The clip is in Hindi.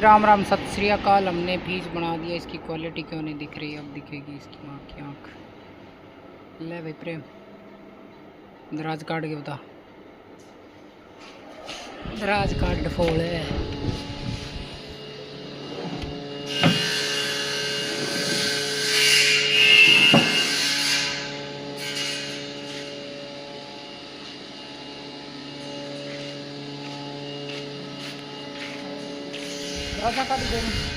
राम राम सत श्री अकाल। हमने फीस बना दिया। इसकी क्वालिटी क्यों नहीं दिख रही? अब दिखेगी इसकी माँ की आँख। ले भाई प्रेम, दराज काट के बता। दराज काट फोड़ है। दराजा काट दे।